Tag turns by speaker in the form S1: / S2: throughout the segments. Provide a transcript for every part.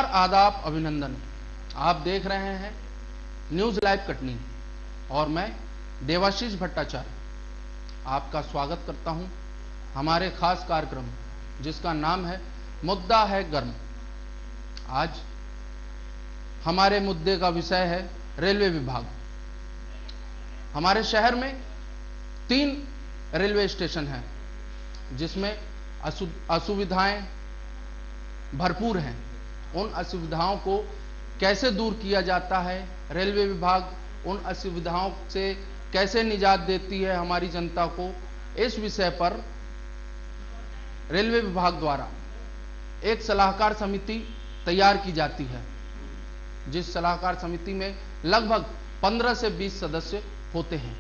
S1: नमस्कार, आदाब, अभिनंदन। आप देख रहे हैं न्यूज लाइव कटनी और मैं देवाशीष भट्टाचार्य आपका स्वागत करता हूं हमारे खास कार्यक्रम जिसका नाम है मुद्दा है गर्म। आज हमारे मुद्दे का विषय है रेलवे विभाग। हमारे शहर में 3 रेलवे स्टेशन हैं जिसमें असुविधाएं भरपूर हैं। उन असुविधाओं को कैसे दूर किया जाता है, रेलवे विभाग उन असुविधाओं से कैसे निजात देती है हमारी जनता को, इस विषय पर रेलवे विभाग द्वारा एक सलाहकार समिति तैयार की जाती है, जिस सलाहकार समिति में लगभग 15 से 20 सदस्य होते हैं।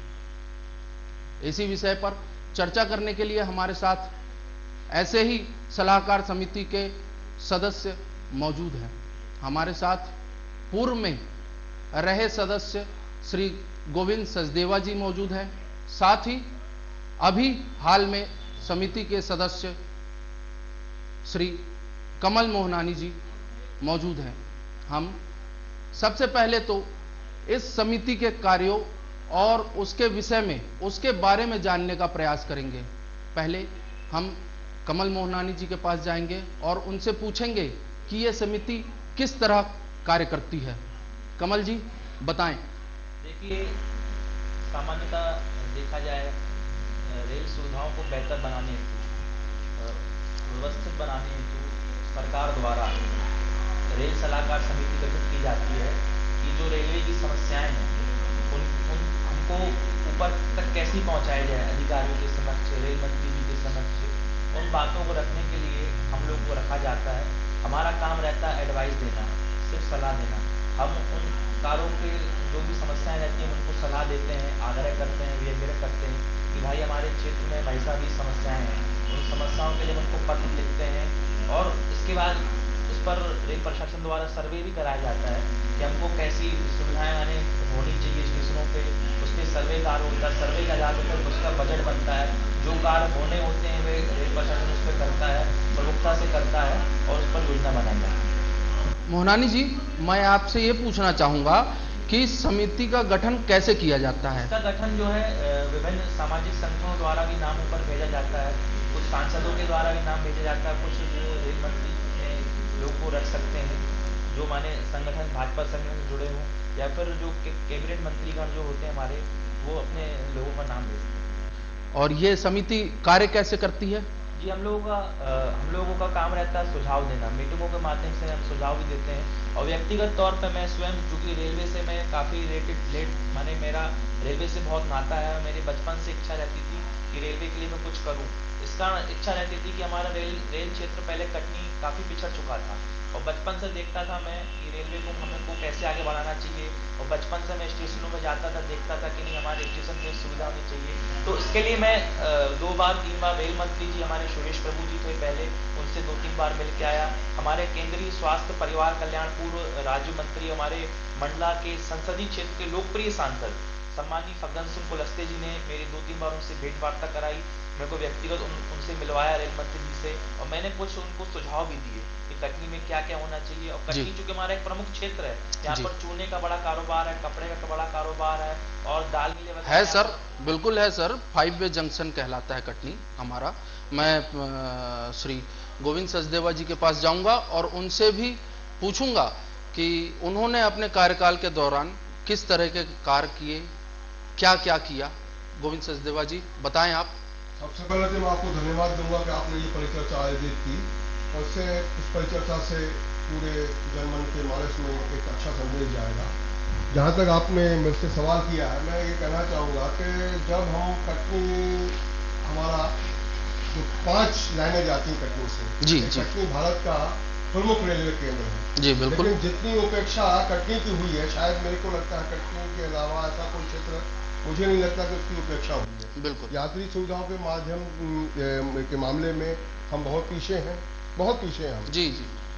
S1: इसी विषय पर चर्चा करने के लिए हमारे साथ ऐसे ही सलाहकार समिति के सदस्य मौजूद हैं। हमारे साथ पूर्व में रहे सदस्य श्री गोविंद सचदेवा जी मौजूद हैं, साथ ही अभी हाल में समिति के सदस्य श्री कमल मोहनानी जी मौजूद हैं। हम सबसे पहले तो इस समिति के कार्यों और उसके विषय में, उसके बारे में जानने का प्रयास करेंगे। पहले हम कमल मोहनानी जी के पास जाएंगे और उनसे पूछेंगे कि यह समिति किस तरह कार्य करती है। कमल जी बताएं।
S2: देखिए, सामान्यतः देखा जाए रेल सुविधाओं को बेहतर बनाने हेतु, व्यवस्थित बनाने हेतु सरकार द्वारा रेल सलाहकार समिति गठित की जाती है कि जो रेलवे की समस्याएं हैं उन हमको ऊपर तक कैसे पहुंचाया जाए, अधिकारियों के समक्ष, रेल मंत्री जी के समक्ष। उन बातों को रखने के लिए हम लोग को रखा जाता है। हमारा काम रहता है एडवाइस देना, सिर्फ सलाह देना। हम उन कारों के जो भी समस्याएं रहती हैं उनको सलाह देते हैं, आग्रह करते हैं, विनम्र करते हैं कि भाई हमारे क्षेत्र में वैसा भी समस्याएं हैं। उन समस्याओं के लिए हम उनको पत्र लिखते हैं और इसके बाद उस पर रेल प्रशासन द्वारा सर्वे भी कराया जाता है कि हमको कैसी सुविधाएं आने होनी चाहिए स्टेशनों पे। उस पर सर्वे कार्य होता है, सर्वे का आधार होकर उसका बजट बनता है। जो कार्य होने होते हैं वे रेल प्रशासन उस पर करता है, प्रमुखता से करता है और उस पर योजना बनाई जाती है।
S1: मोहनानी जी, मैं आपसे ये पूछना चाहूंगा कि समिति का गठन कैसे किया जाता है?
S2: इसका गठन जो है विभिन्न सामाजिक संगठनों द्वारा भी नाम ऊपर भेजा जाता है, कुछ सांसदों के द्वारा भी नाम भेजा जाता है, कुछ रेल मंत्री लोग को रख सकते हैं जो माने संगठन भाजपा संगठन से जुड़े हों, या फिर जो कैबिनेट मंत्रीगण जो होते हैं हमारे, वो अपने लोगों का नाम भेजते हैं।
S1: और ये समिति कार्य कैसे करती है?
S2: जी, हम लोगों का काम रहता है सुझाव देना। मीटिंगों के माध्यम से हम सुझाव भी देते हैं और व्यक्तिगत तौर पर मैं स्वयं, चूंकि रेलवे से मैं काफ़ी माने मेरा रेलवे से बहुत नाता है, मेरी बचपन से इच्छा रहती थी कि रेलवे के लिए मैं कुछ करूं। इसका इच्छा रहती थी कि हमारा रेल क्षेत्र पहले कटनी काफ़ी पिछड़ चुका था और बचपन से देखता था मैं कि रेलवे को हमको कैसे आगे बढ़ाना चाहिए। और बचपन से मैं स्टेशनों में जाता था, देखता था कि नहीं हमारे स्टेशन में सुविधा होनी चाहिए। तो इसके लिए मैं 2 बार 3 बार रेल मंत्री जी हमारे सुरेश प्रभु जी थे पहले, उनसे 2-3 बार मिल के आया। हमारे केंद्रीय स्वास्थ्य परिवार कल्याण पूर्व राज्य मंत्री, हमारे मंडला के संसदीय क्षेत्र के लोकप्रिय सांसद सम्मानीय फग्गन सिंह कुलस्ते जी ने मेरी 2-3 बार उनसे भेंट वार्ता कराई। मेरे को व्यक्तिगत उनसे मिलवाया रेल मंत्री जी से, और मैंने कुछ उनको सुझाव भी दिए कि कटनी में क्या क्या होना चाहिए। और कटनी चूंकि हमारा एक प्रमुख क्षेत्र है, यहाँ पर चूने का बड़ा कारोबार है, कपड़े का बड़ा कारोबार है और दाल मिले
S1: है सर, बिल्कुल है सर। 5 वे जंक्शन कहलाता है कटनी हमारा। मैं श्री गोविंद सचदेवा जी के पास जाऊंगा और उनसे भी पूछूंगा कि उन्होंने अपने कार्यकाल के दौरान किस तरह के कार्य किए, क्या क्या किया। गोविंद सचदेवा जी बताएं आप।
S3: सबसे पहले तो मैं आपको धन्यवाद दूंगा कि आपने ये परिचर्चा आयोजित की, और इससे इस परिचर्चा से पूरे जनमन के मानस में एक अच्छा संदेश जाएगा। जहाँ तक आपने मेरे से सवाल किया है, मैं ये कहना चाहूँगा कि जब हम कटनी, हमारा जो 5 लाइनें जाती हैं कटनी से,
S1: जी,
S3: कटनी भारत का प्रमुख रेलवे केंद्र है।
S1: जी बिल्कुल।
S3: लेकिन जितनी उपेक्षा कटनी की हुई है, शायद मेरे को लगता है कटनी के अलावा ऐसा कोई क्षेत्र मुझे नहीं लगता कि उसकी उपेक्षा हुई है।
S1: बिल्कुल।
S3: यात्री सुविधाओं के माध्यम के मामले में हम बहुत पीछे हैं, बहुत पीछे हैं हम।
S1: जी।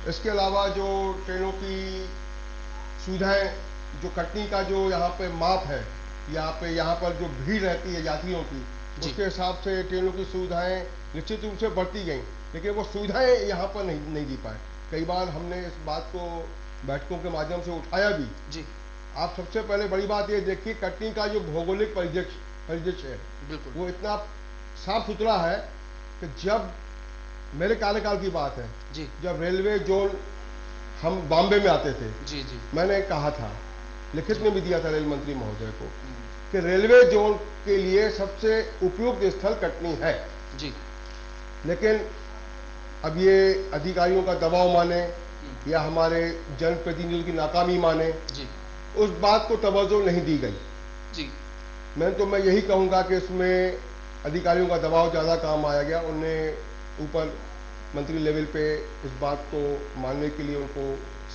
S3: इसके अलावा जो ट्रेनों की सुविधाएं, जो कटनी का जो यहाँ पे माप है, यहाँ पर जो भीड़ रहती है यात्रियों की, उसके हिसाब से ट्रेनों की सुविधाएं निश्चित रूप से बढ़ती गई, लेकिन वो सुविधाएं यहाँ पर नहीं दी पाए। कई बार हमने इस बात को बैठकों के माध्यम से उठाया भी।
S1: जी
S3: आप सबसे पहले बड़ी बात ये देखिए, कटनी का जो भौगोलिक परिदृश्य है
S1: बिल्कुल
S3: वो इतना साफ सुथरा है कि जब मेरे कार्यकाल की बात है,
S1: जी
S3: जब रेलवे जोन हम बॉम्बे में आते थे,
S1: जी जी
S3: मैंने कहा था, लिखित में भी दिया था रेल मंत्री महोदय को, कि रेलवे जोन के लिए सबसे उपयुक्त स्थल कटनी है।
S1: जी
S3: लेकिन अब ये अधिकारियों का दबाव माने या हमारे जनप्रतिनिधियों की नाकामी माने,
S1: जी
S3: उस बात को तवज्जो नहीं दी गई।
S1: जी
S3: मैं यही कहूंगा कि इसमें अधिकारियों का दबाव ज्यादा काम आया गया। उनने ऊपर मंत्री लेवल पे इस बात को मानने के लिए उनको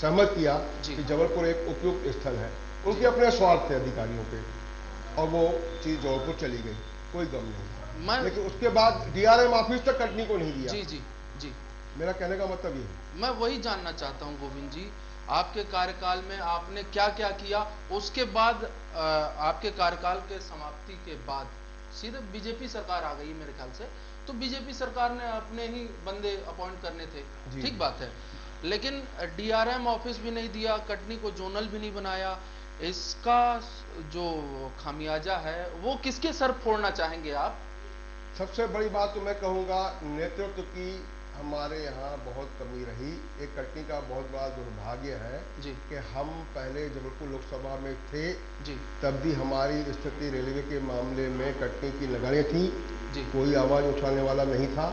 S3: सहमत किया कि जबलपुर एक उपयुक्त स्थल है। उनके अपने स्वार्थ थे अधिकारियों पे, और वो चीज जबलपुर चली गई, कोई गम नहीं। लेकिन उसके बाद डीआरएम ऑफिस तक कटनी को नहीं दिया।
S1: जी जी जी
S3: मेरा कहने का मतलब ये है।
S1: मैं वही जानना चाहता हूं गोविंद जी, आपके कार्यकाल में आपने क्या क्या किया, उसके बाद आपके कार्यकाल के समाप्ति के बाद सीधे बीजेपी सरकार आ गई मेरे ख्याल से, तो बीजेपी सरकार ने अपने ही बंदे अपॉइंट करने थे, ठीक बात है, लेकिन डीआरएम ऑफिस भी नहीं दिया, कटनी को जोनल भी नहीं बनाया। इसका जो खामियाजा है वो किसके सर फोड़ना चाहेंगे आप?
S3: सबसे बड़ी बात तो मैं कहूंगा नेतृत्व की हमारे यहाँ बहुत कमी रही। एक कटनी का बहुत बड़ा दुर्भाग्य है कि हम पहले जबलपुर लोकसभा में थे
S1: जी,
S3: तब भी हमारी स्थिति रेलवे के मामले में कटनी की नगरें थी
S1: जी,
S3: कोई आवाज उठाने वाला नहीं था।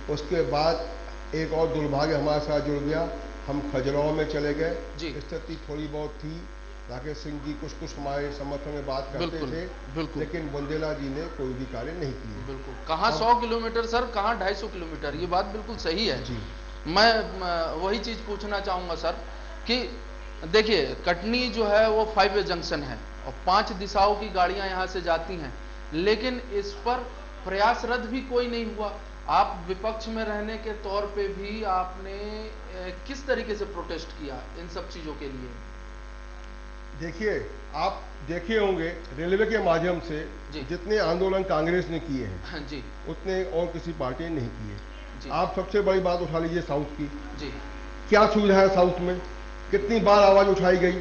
S3: उसके बाद एक और दुर्भाग्य हमारे साथ जुड़ गया, हम खजुराहो में चले गए, स्थिति थोड़ी बहुत थी, राकेश सिंह जी कुछ हमारे समर्थन में बात करते थे, लेकिन बुंदेला जी ने कोई भी कार्य नहीं किए।
S1: बिल्कुल, कहाँ 100 किलोमीटर सर, कहाँ 250 किलोमीटर, ये बात बिल्कुल सही है जी। मैं वही चीज पूछना चाहूंगा सर कि देखिए कटनी जो है वो 5 वे जंक्शन है और 5 दिशाओं की गाड़ियां यहां से जाती हैं, लेकिन इस पर प्रयासरत भी कोई नहीं हुआ। आप विपक्ष में रहने के तौर पे भी आपने किस तरीके से प्रोटेस्ट किया इन सब चीजों के लिए?
S3: देखिए, आप देखे होंगे रेलवे के माध्यम से जितने आंदोलन कांग्रेस ने किए हैं
S1: जी,
S3: उतने और किसी पार्टी ने नहीं किए। आप सबसे बड़ी बात उठा लीजिए साउथ की
S1: जी, क्या
S3: सुविधा है साउथ में, कितनी बार आवाज उठाई गई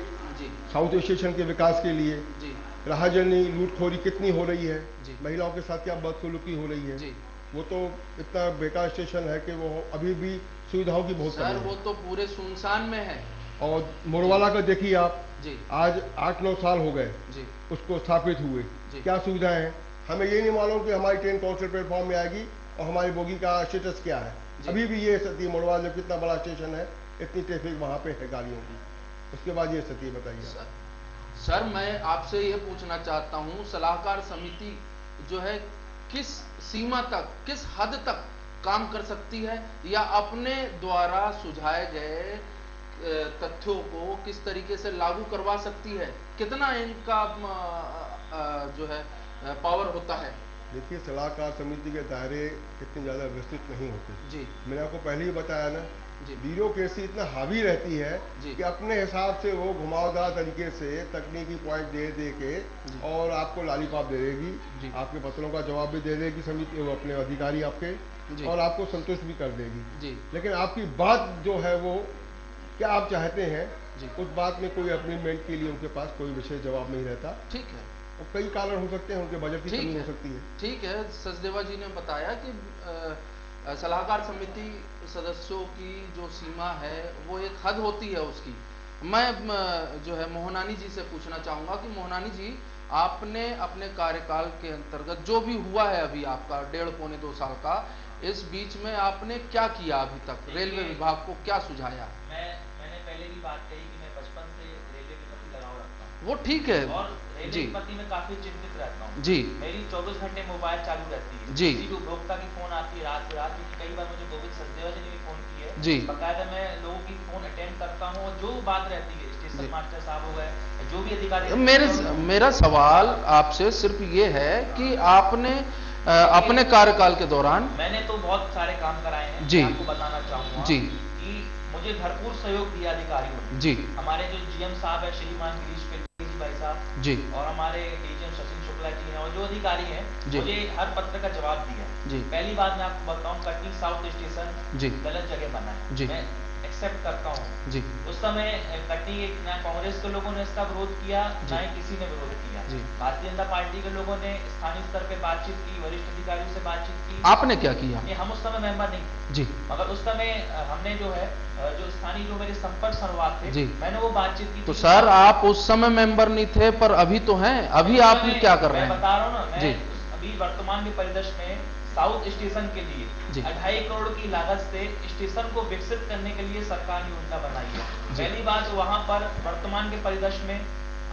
S1: जी,
S3: साउथ स्टेशन के विकास के लिए
S1: जी,
S3: राहजनी लूटखोरी कितनी हो रही है, महिलाओं के साथ क्या बदसलूकी हो रही है
S1: जी।
S3: वो तो इतना बेकार स्टेशन है कि वो अभी भी सुविधाओं की बहुत
S1: सर वो तो पूरे सुनसान में है।
S3: और मोरवाला का देखिए आप
S1: जी,
S3: आज 8-9 साल हो गए
S1: जी,
S3: उसको स्थापित हुए, क्या सुविधाएं हैं, हमें ये नहीं मालूम कि हमारी ट्रेन कौन से प्लेटफॉर्म में आएगी और हमारी बोगी का स्टेटस क्या है। अभी भी ये स्थिति, मोरवाला कितना बड़ा स्टेशन है, इतनी ट्रैफिक वहां पे है गाड़ियों की, उसके बाद ये स्थिति बताइए।
S1: सर मैं आपसे ये पूछना चाहता हूँ, सलाहकार समिति जो है किस सीमा तक, किस हद तक काम कर सकती है या अपने द्वारा सुझाए गए तथ्यों को किस तरीके से लागू करवा सकती है, कितना इनका जो है पावर होता है?
S3: देखिए, सलाहकार समिति के दायरे इतने ज्यादा विस्तृत नहीं होते
S1: जी,
S3: मैंने आपको पहले ही बताया ना, ब्यूरोक्रेसी इतना हावी रहती है कि अपने हिसाब से वो घुमावदार तरीके से तकनीकी पॉइंट दे के और आपको लॉलीपॉप दे देगी, आपके पत्रों का जवाब भी दे देगी समिति, वो अपने अधिकारी आपके, और आपको संतुष्ट भी कर देगी। लेकिन आपकी बात जो है वो क्या आप चाहते हैं उस बात में कोई अग्रीमेंट के लिए उनके पास कोई विशेष जवाब नहीं रहता।
S1: ठीक है,
S3: और कई कारण हो सकते हैं, उनके बजट की कमी हो सकती है।
S1: ठीक है, सचदेवा जी ने बताया कि सलाहकार समिति सदस्यों की जो सीमा है वो एक हद होती है उसकी। मैं जो है मोहनानी जी से पूछना चाहूंगा कि मोहनानी जी, आपने अपने कार्यकाल के अंतर्गत जो भी हुआ है अभी आपका 1.5-2 साल का, इस बीच में आपने क्या किया अभी तक, रेलवे विभाग को क्या सुझाया?
S2: मैंने पहले भी बात कही कि मैं बचपन से रेलवे के प्रति लगाव रखता हूँ।
S1: वो ठीक है,
S2: और रेलवे के प्रति मैं काफी चिंतित रहता हूँ
S1: जी।
S2: मेरी 24 घंटे मोबाइल चालू रहती है
S1: जी,
S2: किसी भी उपभोक्ता की फोन आती है रात रात, क्योंकि कई बार मुझे गोविंद सचदेवा जी ने भी फोन की है
S1: जी,
S2: बकायदा मैं लोगों की फोन अटेंड करता हूँ, और जो बात रहती है स्टेशन मास्टर साहब हो गए, जो भी अधिकारी।
S1: मेरा सवाल आपसे सिर्फ ये है कि आपने अपने कार्यकाल के दौरान,
S2: मैंने तो बहुत सारे काम कराए हैं
S1: जी,
S2: आपको बताना चाहूंगा
S1: जी,
S2: कि मुझे भरपूर सहयोग दिया अधिकारियों ने
S1: जी।
S2: हमारे जो जीएम साहब है श्रीमान गिरीश पिल्लई जी भाई साहब जी, और हमारे डीजीएम शशिन शुक्ला जी हैं, और जो अधिकारी हैं मुझे हर पत्र का जवाब दिया जी। पहली बात मैं आपको बताऊं, कटनी साउथ स्टेशन जी गलत जगह बना है जी। मैं एक्सेप्ट करता हूँ,
S1: जी
S2: उस समय कटनी ना कांग्रेस के लोगों ने इसका विरोध किया, ना ही किसी ने विरोध किया।
S1: जी।
S2: भारतीय जनता पार्टी के लोगों ने स्थानीय स्तर पे बातचीत की, वरिष्ठ अधिकारियों से बातचीत की।
S1: आपने क्या किया?
S2: ये हम उस समय मेंबर नहीं थे,
S1: जी
S2: मगर उस समय हमने जो है जो स्थानीय जो मेरे संपर्क संवाद थे,
S1: जी।
S2: मैंने वो बातचीत की।
S1: तो सर आप उस समय मेंबर नहीं थे, पर अभी तो हैं। अभी आप क्या कर रहे हैं?
S2: मैं बता रहा हूँ ना,
S1: जी।
S2: मैं अभी वर्तमान के परिदृश्य में साउथ स्टेशन के लिए 2.5 करोड़ की लागत से स्टेशन को विकसित करने के लिए सरकार ने योजना बनाई है। पहली बात, वहां पर वर्तमान के परिदृश्य में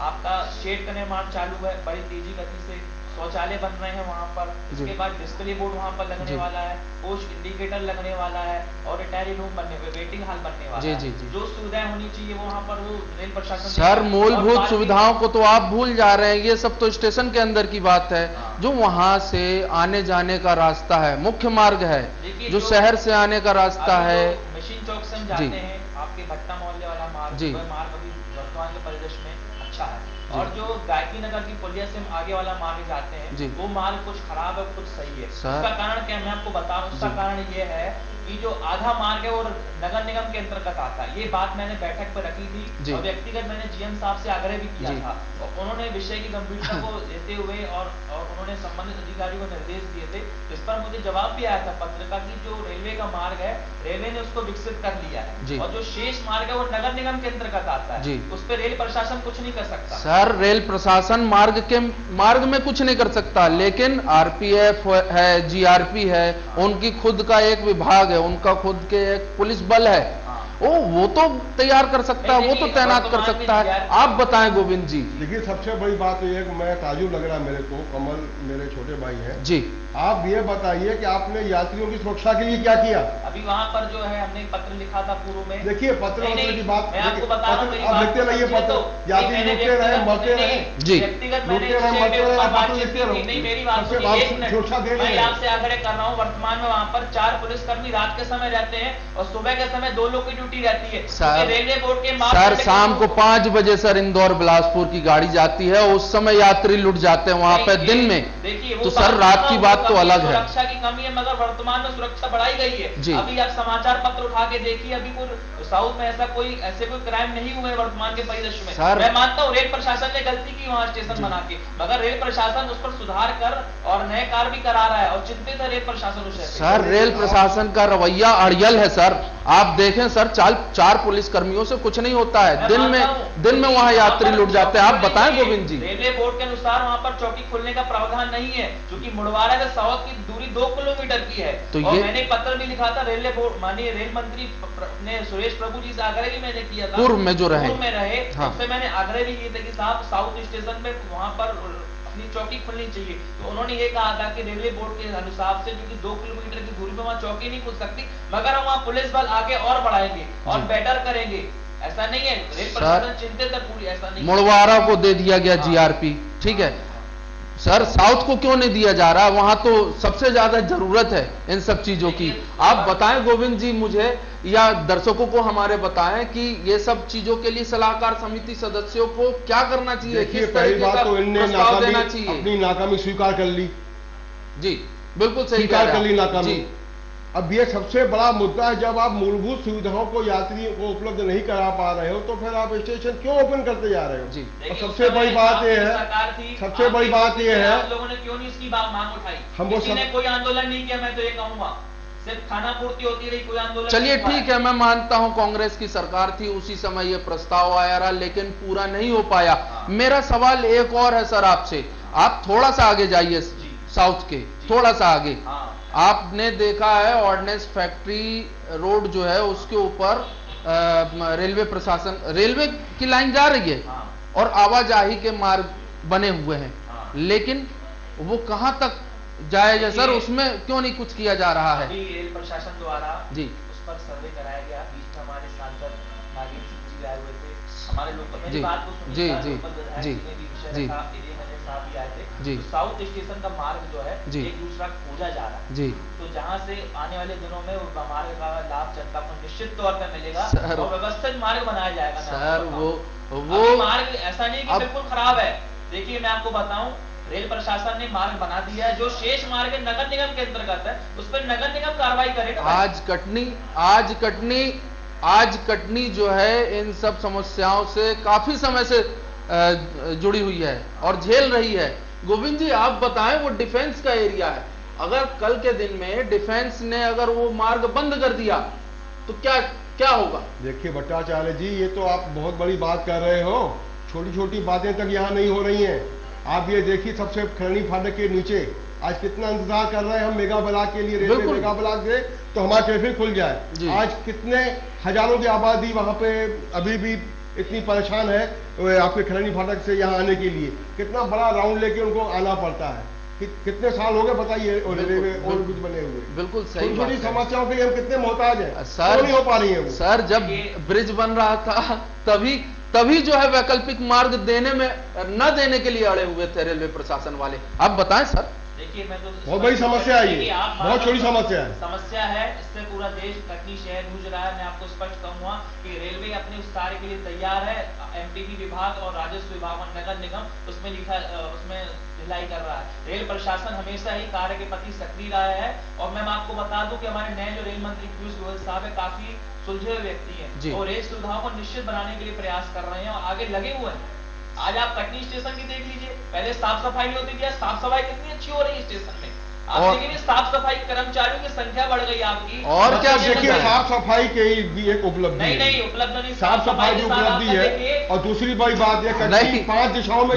S2: आपका शेड का निर्माण चालू है, बड़ी तेजी गति से शौचालय बन रहे हैं वहां पर। इसके बाद डिस्प्ले बोर्ड वहां पर लगने वाला है, पोस्ट इंडिकेटर लगने वाला है और रिटायरी रूम बनने, वेटिंग हॉल बनने वाला है। जो सुविधाएं होनी चाहिए वो वहां पर वो रेल प्रशासन।
S1: सर मूलभूत सुविधाओं को तो आप भूल जा रहे हैं, ये सब तो स्टेशन के अंदर की बात है। जो वहां से आने जाने का रास्ता है, मुख्य मार्ग है, जो शहर से आने का रास्ता है,
S2: मशीन चौक से हम जाते हैं, आपके भट्टा मोहल्ले वाला मार्ग, वह मार्ग अभी वर्तमान के परिदृश्य में अच्छा है। और जो गायत्री नगर की पुलिया से हम आगे वाला मार्ग जाते हैं, वो मार्ग कुछ खराब है, कुछ सही है। उसका कारण क्या, मैं आपको बता रहा हूँ। उसका कारण ये है कि जो आधा मार्ग है वो नगर निगम के अंतर्गत आता है। ये बात मैंने बैठक पर रखी थी और व्यक्तिगत मैंने जीएम साहब से आग्रह भी किया था, और उन्होंने विषय की गंभीरता को लेते हुए और उन्होंने संबंधित अधिकारियों को निर्देश दिए थे। इस पर मुझे जवाब भी आया था पत्र का कि जो रेलवे का मार्ग है, रेलवे ने उसको विकसित कर लिया है, और जो शेष मार्ग है वो नगर निगम के अंतर्गत आता है। उस पर रेल प्रशासन कुछ नहीं कर सकता।
S1: सर रेल प्रशासन मार्ग में कुछ नहीं कर सकता, लेकिन आरपीएफ है, जीआरपी है, उनकी खुद का एक विभाग है, उनका खुद के एक पुलिस बल है, वो तो तैयार कर सकता है, वो तो तैनात कर सकता है। आप बताएं गोविंद जी।
S3: देखिए सबसे बड़ी बात ये है कि मैं ताजुब लग रहा है मेरे को, कमल मेरे छोटे भाई हैं
S1: जी,
S3: आप ये बताइए कि आपने यात्रियों की सुरक्षा के लिए क्या किया?
S2: अभी वहां पर जो है हमने पत्र लिखा था पूर्व में।
S3: देखिए पत्र की बात
S2: मैं आपको बता रहा हूं,
S3: आप लिखते रहिए पत्र, यात्री लूटते रहे, मरते रहे
S1: जी,
S2: व्यक्तिगत
S3: लूटते रहे, मरते रहे, आप लिखते रहो।
S2: नहीं मेरी बात
S3: सुरक्षा दे रही है।
S2: मैं आपसे आग्रह कर रहा हूँ, वर्तमान में वहां पर 4 पुलिसकर्मी रात के समय रहते हैं और सुबह के समय 2 लोग की ड्यूटी रहती है। रेलवे बोर्ड के
S1: सर शाम को 5 बजे सर इंदौर बिलासपुर की गाड़ी जाती है, उस समय यात्री लुट जाते हैं वहां पे दिन में।
S2: देखिए
S1: तो सर रात की बात तो अलग है।
S2: सुरक्षा की कमी है, मगर वर्तमान में सुरक्षा बढ़ाई गई है। अभी आप समाचार पत्र उठा के देखिए, अभी कोई साउथ में ऐसे कोई क्राइम नहीं हुए वर्तमान के परिदृश्य में। मैं मानता हूँ रेल प्रशासन ने गलती की वहां स्टेशन बना के, मगर रेल प्रशासन उस पर सुधार कर और नए कार्य भी करा रहा है और चिंतित है रेल प्रशासन उसे।
S1: सर रेल प्रशासन का रवैया अड़ियल है सर। आप देखें सर 4 पुलिस कर्मियों से कुछ नहीं होता है, दिन में वहां यात्री लुट जाते हैं। आप बताएं गोविंद जी।
S2: रेलवे बोर्ड के अनुसार वहां पर चौकी खोलने का प्रावधान नहीं है, क्योंकि मुड़वाड़ा से साउथ की दूरी 2 किलोमीटर की है। तो और मैंने पत्र भी लिखा था रेलवे बोर्ड, माननीय रेल मंत्री ने सुरेश प्रभु जी से आग्रह भी मैंने किया था,
S1: पूर्व में जो रहे,
S2: उससे मैंने आग्रह भी किए थे कि साहब साउथ स्टेशन में वहां पर अपनी चौकी खुलनी चाहिए। तो उन्होंने ये कहा था कि रेलवे बोर्ड के अनुसार से क्योंकि 2 किलोमीटर की दूरी पर वहां चौकी नहीं खुल सकती, मगर हम वहां पुलिस बल आगे और बढ़ाएंगे और बेटर करेंगे। ऐसा नहीं है, रेल प्रशासन चिंतित है पूरी, ऐसा नहीं।
S1: मुड़वाड़ा को दे दिया गया जीआरपी, ठीक है सर, साउथ को क्यों नहीं दिया जा रहा? वहां तो सबसे ज्यादा जरूरत है इन सब चीजों की। आप बताएं गोविंद जी मुझे या दर्शकों को हमारे बताएं कि ये सब चीजों के लिए सलाहकार समिति सदस्यों को क्या करना चाहिए, किस तरीके का प्रस्ताव देना चाहिए?
S3: अपनी नाकामी स्वीकार कर ली।
S1: जी बिल्कुल सही
S3: स्वीकार कर ली नाकामी। अब ये सबसे बड़ा मुद्दा है, जब आप मूलभूत सुविधाओं को यात्रियों को उपलब्ध नहीं करा पा रहे हो तो फिर आप स्टेशन क्यों ओपन करते जा रहे हो?
S1: जी।
S3: और सबसे बड़ी बात यह है, सबसे बड़ी बात यह है,
S2: लोगों ने क्यों नहीं इसकी मांग उठाई?
S3: हम
S2: किसी ने कोई आंदोलन नहीं किया, मैं तो ये कहूंगा सिर्फ खाना पूर्ति होती रही, कोई आंदोलन।
S1: चलिए ठीक है, मैं मानता हूं कांग्रेस की सरकार थी, उसी समय ये प्रस्ताव आया रहा, लेकिन पूरा नहीं हो पाया। मेरा सवाल एक और है सर आपसे, आप थोड़ा सा आगे जाइए, साउथ के थोड़ा सा आगे। आपने देखा है ऑर्डिनेंस फैक्ट्री रोड जो है उसके ऊपर रेलवे प्रशासन, रेलवे की लाइन जा रही है और आवाजाही के मार्ग बने हुए हैं, लेकिन वो कहां तक जायज है सर? उसमें क्यों नहीं कुछ किया जा रहा है?
S2: रेल प्रशासन द्वारा
S1: जी
S2: उस पर सर्वे कराया गया। बीच में हमारे सांसद नागेंद्र सिंह जी आए हुए थे, हमारे लोग मेरी बात को सुनिए,
S1: जी जी जी जी
S2: भी आए थे
S1: जी।
S2: तो साउथ स्टेशन का मार्ग जो है एक दूसरा खोजा जा रहा है
S1: जी।
S2: तो जहां से आने वाले दिनों में उस मार्ग का लाभ जनता को निश्चित तौर पर मिलेगा और व्यवस्थित मार्ग बनाया जाएगा।
S1: सर वो
S2: मार्ग ऐसा नहीं कि बिल्कुल खराब है। देखिए मैं आपको बताऊं, रेल प्रशासन ने मार्ग बना दिया है, जो शेष मार्ग नगर निगम के अंतर्गत है उस पर नगर निगम कार्रवाई करेगा।
S1: आज कटनी आज कटनी जो है इन सब समस्याओं से काफी समय से जुड़ी हुई है और झेल रही है। गोविंद जी आप बताएं, वो डिफेंस का एरिया है, अगर कल के दिन में डिफेंस ने अगर वो मार्ग बंद कर दिया तो क्या होगा?
S3: देखिए भट्टाचार्य जी, ये तो आप बहुत बड़ी बात कर रहे हो, छोटी छोटी बातें तक यहाँ नहीं हो रही हैं। आप ये देखिए, सबसे खरनी फाटक के नीचे आज कितना इंतजार कर रहे हैं हम मेगा ब्लॉक के लिए, रेलवे मेगा ब्लॉक दे तो हमारा ट्रैफिक खुल जाए। आज कितने हजारों की आबादी वहां पे अभी भी इतनी परेशान है आपके खरनी फाटक से यहाँ आने के लिए, कितना बड़ा राउंड लेके उनको आना पड़ता है। कितने साल हो गए बताइए रेलवे ओवरब्रिज बने हुए।
S1: बिल्कुल सही,
S3: छोटी समस्याओं के हम कितने मोहताज हैं
S1: सर,
S3: नहीं हो पा रही है।
S1: सर जब ब्रिज बन रहा था तभी जो है वैकल्पिक मार्ग देने में न देने के लिए अड़े हुए थे रेलवे प्रशासन वाले। आप बताएं सर।
S2: देखिए मैं तो
S3: बहुत बड़ी समस्या है ये, बहुत छोटी समस्या
S2: है। इससे पूरा देश कटनी शहर जूझ रहा है। मैं आपको स्पष्ट कहूंगा कि रेलवे अपने उस कार्य के लिए तैयार है। एमटीबी विभाग और राजस्व विभाग और नगर निगम उसमें ढिलाई कर रहा है। रेल प्रशासन हमेशा ही कार्य के प्रति सक्रिय रहा है। और मैं आपको बता दूं कि हमारे नए जो रेल मंत्री पीयूष गोयल साहब है, काफी सुलझे हुए व्यक्ति हैं और रेल सुविधाओं को निश्चित बनाने के लिए प्रयास कर रहे हैं और आगे लगे हुए हैं। आज आप कटनी स्टेशन की देख लीजिए, पहले साफ सफाई नहीं होती थी, साफ सफाई कितनी अच्छी हो रही है स्टेशन में। आप देखिए साफ सफाई कर्मचारियों की संख्या बढ़ गई आपकी।
S3: और क्या देखिए, साफ सफाई के भी एक उपलब्धि
S2: नहीं उपलब्ध नहीं,
S3: साफ सफाई की उपलब्धि है। और दूसरी बड़ी बात यह कटनी 5 दिशाओं में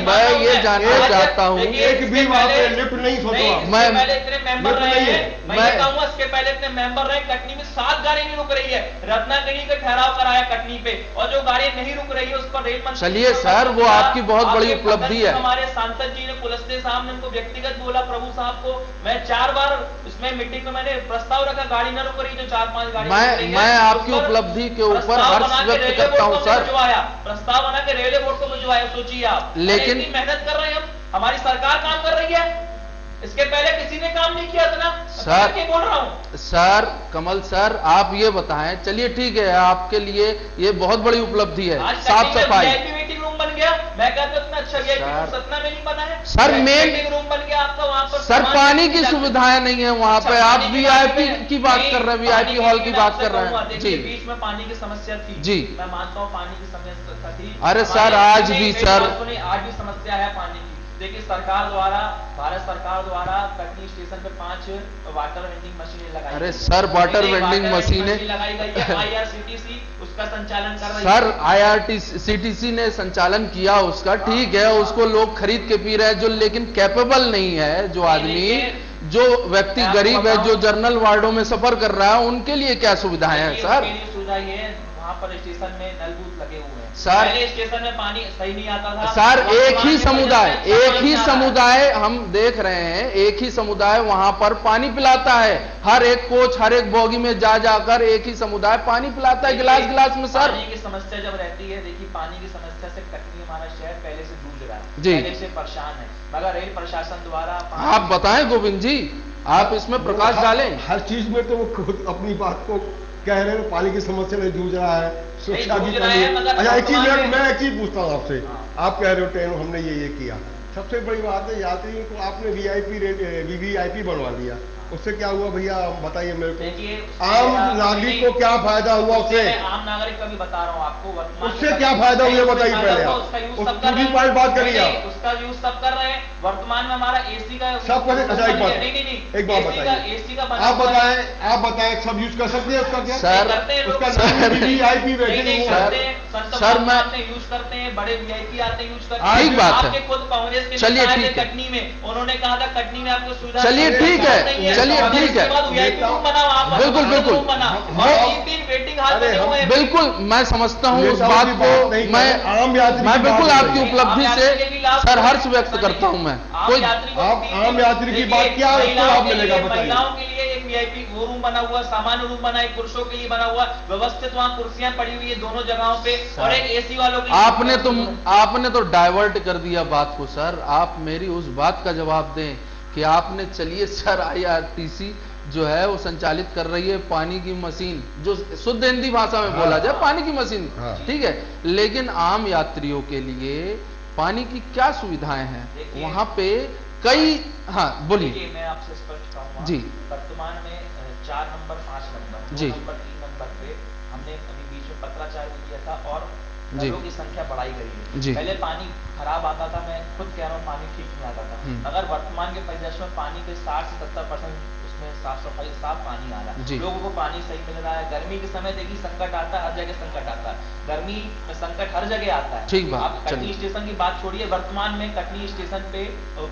S1: मैं ये जानना चाहता हूँ,
S3: एक भी वहां पे लिफ्ट नहीं सोचा।
S2: पहले इतने मेंबर रहे हैं, मैं कहूँगा इसके पहले इतने मेंबर रहे, कटनी में 7 गाड़ी नहीं रुक रही है। रत्नागिरी का ठहराव कराया कटनी पे और जो गाड़ी नहीं रुक रही है उस पर रेल मंत्री।
S1: चलिए सर, वो आपकी बहुत बड़ी उपलब्धि है।
S2: हमारे सांसद जी ने कुलस्ते साहब ने उनको व्यक्तिगत बोला, प्रभु साहब को। मैं 4 बार उसमें मीटिंग में मैंने प्रस्ताव रखा, गाड़ी न रुक रही जो 4-5 गाड़ी।
S1: मैं आपकी उपलब्धि के ऊपर हर्ष व्यक्त करता हूं सर।
S2: प्रस्ताव बना के रेलवे बोर्ड को भिजवाया, सोचिए आप।
S1: लेकिन
S2: मेहनत कर रहे हैं हम, हमारी सरकार काम कर रही है, इसके पहले किसी ने काम नहीं किया इतना।
S1: सर
S2: क्या बोल रहा हूं
S1: सर, कमल सर आप ये बताएं, चलिए ठीक है, आपके लिए ये बहुत बड़ी उपलब्धि है साफ सफाई।
S2: मीटिंग रूम बन गया, मैं कहता हूं इतना अच्छा वीआईपी सतना में नहीं बना है
S1: सर। मेन
S2: रूम बन गया आपका वहां पर।
S1: सर पानी की सुविधाएं नहीं है वहां पे, आप वीआईपी की बात कर रहे हैं, वीआईपी हॉल की बात कर रहे हैं जी।
S2: बीच में पानी की समस्या थी जी, मैं मानता हूँ पानी की समस्या थी।
S1: अरे सर आज भी सर,
S2: आज भी समस्या है पानी की। देखिए सरकार द्वारा, भारत सरकार द्वारा कटनी स्टेशन पे 5 वाटर वेंडिंग मशीनें लगाई।
S1: अरे सर वाटर वेंडिंग मशीनें
S2: लगाई गई है, आईआरसीटीसी उसका संचालन कर रही है।
S1: सर आईआरसीटीसी ने संचालन किया उसका, ठीक है, उसको लोग खरीद के पी रहे हैं, जो लेकिन कैपेबल नहीं है, जो आदमी, जो व्यक्ति गरीब है, जो जनरल वार्डों में सफर कर रहा है, उनके लिए क्या सुविधाएं हैं सर?
S2: सुविधा ये है, वहां पर स्टेशन में नल बूथ लगे हुए हैं
S1: सर।
S2: पहले स्टेशन में पानी सही नहीं आता था
S1: सर। एक ही समुदाय हम देख रहे हैं, एक ही समुदाय वहां पर पानी पिलाता है, हर एक कोच, हर एक बोगी में जा जाकर एक ही समुदाय पानी पिलाता है गिलास गिलास में। सर
S2: पानी की समस्या जब रहती है, देखिए पानी की समस्या से कटनी हमारा शहर पहले से जूझ रहा है
S1: जी,
S2: पहले से परेशान है, मगर रेल प्रशासन द्वारा।
S1: आप बताएं गोविंद जी, आप इसमें प्रकाश डालें।
S3: हर चीज में तो वो खुद अपनी बात को कह रहे हैं, पानी की समस्या में जूझ रहा है, सुरक्षा की कमी है। अच्छा एक चीज मैं एक चीज पूछता हूँ आपसे, आप कह रहे हो ट्रेन हमने ये किया, सबसे बड़ी बात है यात्रियों को आपने वीवीआईपी बनवा दिया, उससे क्या हुआ भैया बताइए मेरे को। आम नागरिक को क्या फायदा हुआ उससे?
S2: आम नागरिक का भी बता रहा हूँ आपको,
S3: उससे क्या फायदा हुआ बताइए पहले आप। पूरी पार्ट बात करिए आप।
S2: उसका यूज सब कर रहे हैं वर्तमान में, हमारा एसी का
S3: सब कर। अच्छा एक बात बताइए,
S2: एसी का
S3: आप बताएं सब यूज कर सकते हैं उसका क्या?
S1: सर
S3: उसका वीवीआईपी
S2: सर मैं यूज करते हैं, बड़े वीआईपी आते हैं यूज करते हैं।
S1: ठीक बात
S2: है, खुद कांग्रेस के
S1: चलिए ठीक है,
S2: कटनी में उन्होंने कहा था कटनी में आपको सुविधा।
S1: चलिए ठीक है, चलिए ठीक है, बिल्कुल बिल्कुल बिल्कुल मैं समझता हूँ उस बात को, मैं बिल्कुल आपकी उपलब्धि से सर हर्ष व्यक्त करता हूँ। मैं कोई
S3: आम यात्री की बात क्या लाभ मिलेगा बताइए?
S2: महिलाओं के लिए एक वीआईपी वो रूम बना हुआ, सामान्य रूम बना, एक पुरुषों के लिए बना हुआ, व्यवस्थित वहाँ कुर्सियां पड़ी हुई है दोनों जगहों पे, और एक एसी वालों के लिए।
S1: आपने तो डाइवर्ट कर दिया बात को सर। आप मेरी उस बात का जवाब दें कि आपने, चलिए सर आईआरटीसी जो है वो संचालित कर रही है पानी की मशीन, जो शुद्ध हिंदी भाषा में बोला जाए पानी की मशीन, ठीक है, लेकिन आम यात्रियों के लिए पानी की क्या सुविधाएं हैं वहां पे? कई बोलिए।
S2: मैं आपसे स्पष्ट कहूंगा
S1: जी,
S2: वर्तमान में 4 नंबर 5 नंबर
S1: जी,
S2: 3 नंबर पे हमने पत्राचार भी किया था और
S1: जी।
S2: घरों की संख्या बढ़ाई गई है।
S1: जी।
S2: पहले पानी खराब आता था, मैं खुद कह रहा हूँ पानी ठीक नहीं आता था, मगर वर्तमान के परिदृश्य में पानी के 60 से 70% उसमें साफ सफाई साफ पानी आ रहा है, लोगों को पानी सही मिल रहा है। गर्मी के समय देखिए संकट आता है, हर जगह संकट आता है, गर्मी में संकट हर जगह आता है।
S1: ठीक बात।
S2: आप कटनी स्टेशन की बात छोड़िए, वर्तमान में कटनी स्टेशन पे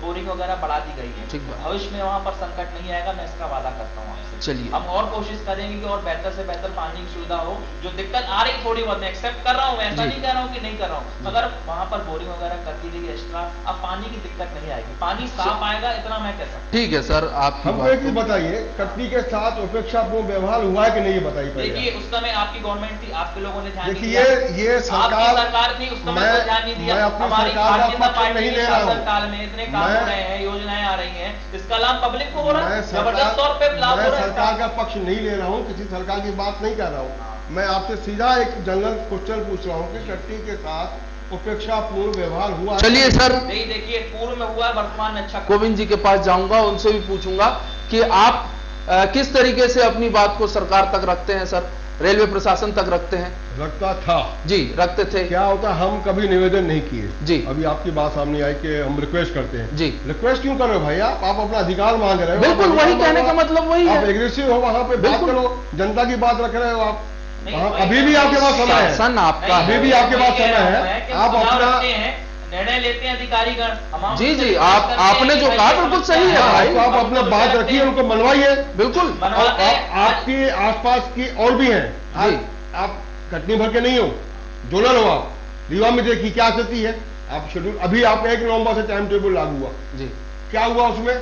S2: बोरिंग वगैरह बढ़ा दी गई है, भविष्य में वहां पर संकट नहीं आएगा, मैं इसका वादा करता हूँ आपसे।
S1: चलिए
S2: हम और कोशिश करेंगे कि और बेहतर से बेहतर पानी की सुविधा हो। जो दिक्कत आ रही थोड़ी बहुत मैं एक्सेप्ट कर रहा हूँ, ऐसा नहीं कह रहा हूँ कि नहीं कर रहा हूँ, मगर वहां पर बोरिंग वगैरह कर दी गई एक्स्ट्रा, अब पानी की दिक्कत नहीं आएगी, पानी साफ आएगा, इतना मैं कह सकता हूँ।
S1: ठीक है सर, आप
S3: हमको एक चीज बताइए, कटनी के साथ उपेक्षापूर्ण व्यवहार हुआ है कि नहीं, ये बताइए।
S2: देखिए उस समय आपकी गवर्नमेंट थी, आपके लोगों ने ध्यान नहीं
S3: देखिए
S2: दिया,
S3: ये
S2: सरकार थी, उस समय कोई ध्यान नहीं दिया। हमारी भारतीय जनता पार्टी के शासनकाल में इतने काम हो रहे हैं, योजनाएं आ रही हैं, इसका लाभ पब्लिक को हो रहा है, जबरदस्त तौर पे लाभ हो रहा है।
S3: सरकार का पक्ष नहीं ले रहा हूँ, किसी सरकार की बात नहीं कर रहा हूँ, मैं आपसे सीधा एक जनरल क्वेश्चन पूछ रहा हूँ कि कटनी के साथ उपेक्षापूर्ण व्यवहार हुआ।
S1: चलिए सर,
S2: नहीं देखिए पूर्व में हुआ, वर्तमान में अच्छा।
S1: गोविंद जी के पास जाऊंगा, उनसे भी पूछूंगा कि आप किस तरीके से अपनी बात को सरकार तक रखते हैं सर, रेलवे प्रशासन तक रखते हैं?
S3: रखता था
S1: जी, रखते थे।
S3: क्या होता, हम कभी निवेदन नहीं किए
S1: जी।
S3: अभी आपकी बात सामने आई कि हम रिक्वेस्ट करते हैं
S1: जी।
S3: रिक्वेस्ट क्यों कर रहे हो भाई, आप अपना अधिकार मांग रहे हो।
S1: बिल्कुल, वही कहने का मतलब वही है।
S3: आप एग्रेसिव हो, वहां पे बात करो, जनता की बात रख रहे हो आप। अभी भी आपके पास समय है,
S1: शासन आपका,
S3: अभी भी आपके पास समय है, आप अपना
S2: निर्णय लेते हैं अधिकारीगण।
S1: जी जी, आपने जो कहा बिल्कुल सही है भाई,
S3: तो आप अपना बात रखिए, उनको मनवाइए।
S1: बिल्कुल,
S3: और आपके आसपास की और भी हैं, आप कटनी भर के नहीं हो, जोनल हो आप, रीवा में देखिए क्या स्थिति है। आप शेड्यूल अभी आप 1 नवंबर से टाइम टेबल लागू हुआ जी, क्या हुआ उसमें?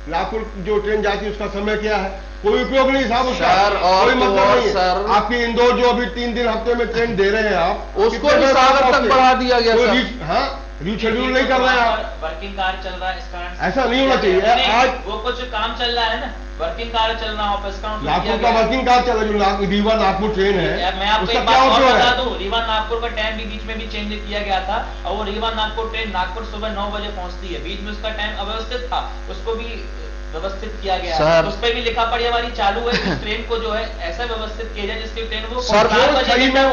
S3: नागपुर जो ट्रेन जाती है उसका समय क्या है? कोई उपयोग नहीं साहब उसका, कोई मतलब नहीं है। आपकी इंदौर जो अभी 3 दिन हफ्ते में ट्रेन दे रहे हैं आप,
S1: उसको भी सागर तक बढ़ा दिया गया।
S3: हाँ, रीशेड्यूल नहीं कर रहे हैं आप,
S2: वर्किंग कार्य चल रहा है, इस कारण
S3: ऐसा नहीं होना चाहिए। आज
S2: वो कुछ काम चल रहा है ना, वर्किंग कार्य चल रहा है, ऑफिस का
S3: नागपुर का वर्किंग कार्य चल रहा है, जो रीवा नागपुर ट्रेन है,
S2: मैं आपको एक बात और बता दूं, रीवा नागपुर का टाइम भी बीच में भी चेंज किया गया था, और वो रीवा नागपुर ट्रेन नागपुर सुबह 9 बजे पहुंचती है, बीच में उसका टाइम अव्यवस्थित था, उसको भी व्यवस्थित किया गया है। उस पर भी लिखा पड़ी हमारी चालू है, इस ट्रेन को जो है ऐसा व्यवस्थित किया जाए जिसकी ट्रेन वो
S3: सही में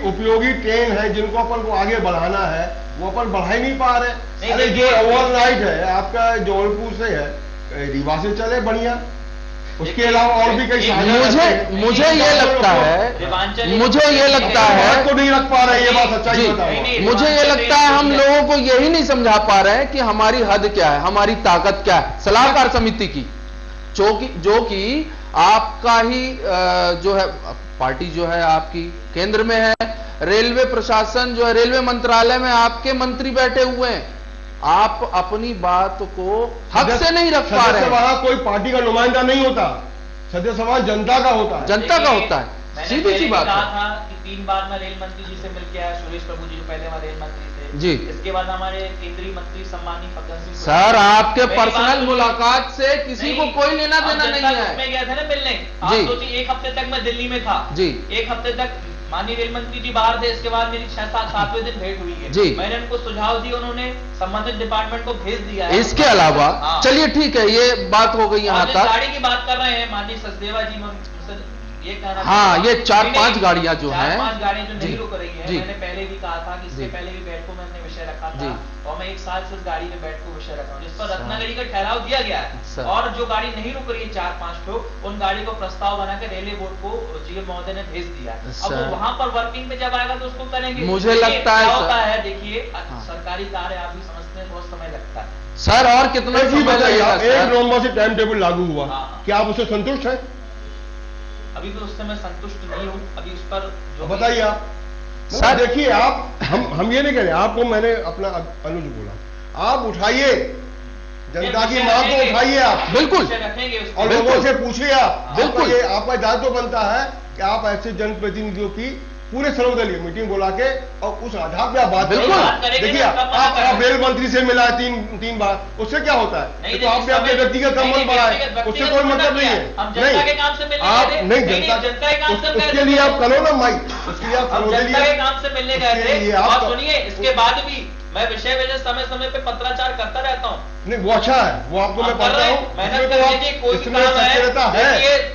S3: उपयोगी ट्रेन है, जिनको अपन को आगे बढ़ाना है वो अपन बढ़ा ही नहीं पा रहे। अरे जो ओवरनाइट है आपका जबलपुर से है, रीवा से चले बढ़िया, उसके अलावा और भी कई
S1: मुझे ये लगता है, मुझे ये लगता है
S3: को नहीं रख पा रहे, ये बात सच्चाई बताओ।
S1: मुझे ये लगता है हम लोगों को यही नहीं समझा पा रहे हैं कि हमारी हद क्या है, हमारी ताकत क्या है। सलाहकार समिति की जो कि आपका ही जो है पार्टी जो है आपकी केंद्र में है, रेलवे प्रशासन जो है रेलवे मंत्रालय में आपके मंत्री बैठे हुए हैं, आप अपनी बात को हक से नहीं रख पा रहे हैं।
S3: वहां कोई पार्टी का नुमाइंदा नहीं होता, सदस्य सभा जनता का होता है,
S1: जनता का होता है, सीधी सी बात है।
S2: कहा था कि 3 बार मैं रेल मंत्री जी से मिलकर आया, सुरेश प्रभु जी जो पहले हमारे रेल मंत्री थे
S1: जी,
S2: इसके बाद हमारे केंद्रीय मंत्री सम्मानित फग्गन सिंह।
S1: सर आपके पर्सनल मुलाकात से किसी को कोई लेना देना नहीं है।
S2: उसमें गया था ना मिलने, आप सोचिए 1 हफ्ते तक मैं दिल्ली में था जी, 1 हफ्ते तक माननीय रेल मंत्री जी बाहर थे, इसके बाद मेरी 6-7वें दिन भेंट हुई है जी, मैंने उनको सुझाव दिए, उन्होंने संबंधित डिपार्टमेंट को भेज दिया है।
S1: इसके अलावा चलिए ठीक है, ये बात हो गई यहाँ तक।
S2: गाड़ी की बात कर रहे हैं माननीय सचदेवा जी, ये कहना,
S1: हाँ ये 4-5 गाड़ियां जो हैं,
S2: 4-5 गाड़ियां जो नहीं रुक रही है, मैंने पहले भी कहा था कि इससे पहले भी बैठकों में हमने विषय रखा था, और मैं 1 साल से इस गाड़ी में बैठक को विषय रखा हूँ, जिस पर रत्नागिरी का ठहराव दिया गया है, और जो गाड़ी नहीं रुक रही है 4-5 ठो, उन गाड़ी को प्रस्ताव बनाकर रेलवे बोर्ड को जीएम महोदय ने भेज दिया। अब वो वहां पर वर्किंग में जब आएगा तो उसको करेंगे।
S1: मुझे लगता है
S2: होता है, देखिए सरकारी कार्य आप भी समझते हैं, बहुत समय लगता है
S1: सर, और कितना समय लगेगा?
S3: 1 नवंबर से टाइम टेबल लागू हुआ, क्या आप उससे संतुष्ट हैं?
S2: अभी तो उससे मैं संतुष्ट नहीं हूं, अभी उस पर जो
S3: बताइए आप। सर देखिए आप, हम ये नहीं कह रहे, आपको मैंने अपना अनुज बोला, आप उठाइए जनता की मांग को, उठाइए आप
S1: बिल्कुल,
S3: और लोगों से पूछिए आप, बिल्कुल ये आपका दायित्व बनता है कि आप ऐसे जनप्रतिनिधियों की पूरे सर्वदलीय मीटिंग बुला के और उस आधार पे आप बात करें। देखिए आप रेल मंत्री से मिला 3 बार, उससे क्या होता है? तो आपने अपने व्यक्तिगत संबंध बढ़ाए, उससे कोई मतलब नहीं है। नहीं, आप नहीं, जनता उसके लिए आप करो ना माइक, उसके लिए आप
S2: जनता के काम से मिलने गए थे। आप सुनिए, इसके बाद भी मैं विषय वजह समय पे पत्राचार करता रहता हूँ।
S3: नहीं वो अच्छा है, वो आपको मैं पढ़ता हूँ,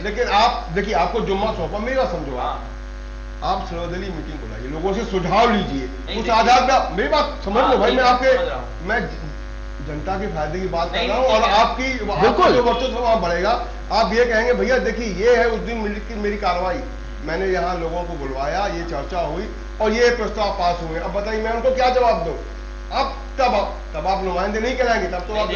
S3: लेकिन आप देखिए आपको जुम्मा सौंपा, मेरी बात समझो, आप सर्वदलीय मीटिंग बुलाइए, लोगों से सुझाव लीजिए, उस आधार पर मेरी बात समझ लो भाई, मैं जनता के फायदे की बात कर रहा हूँ और आपकी जो वर्चस्व वहां बढ़ेगा। आप ये कहेंगे भैया देखिए ये है उस दिन मेरी कार्रवाई, मैंने यहाँ लोगों को बुलवाया, ये चर्चा हुई और ये प्रस्ताव पास हुए, अब बताइए मैं उनको क्या जवाब दूं? अब तब आप नुमाइंदे नहीं कहलाएंगे, तब तो आप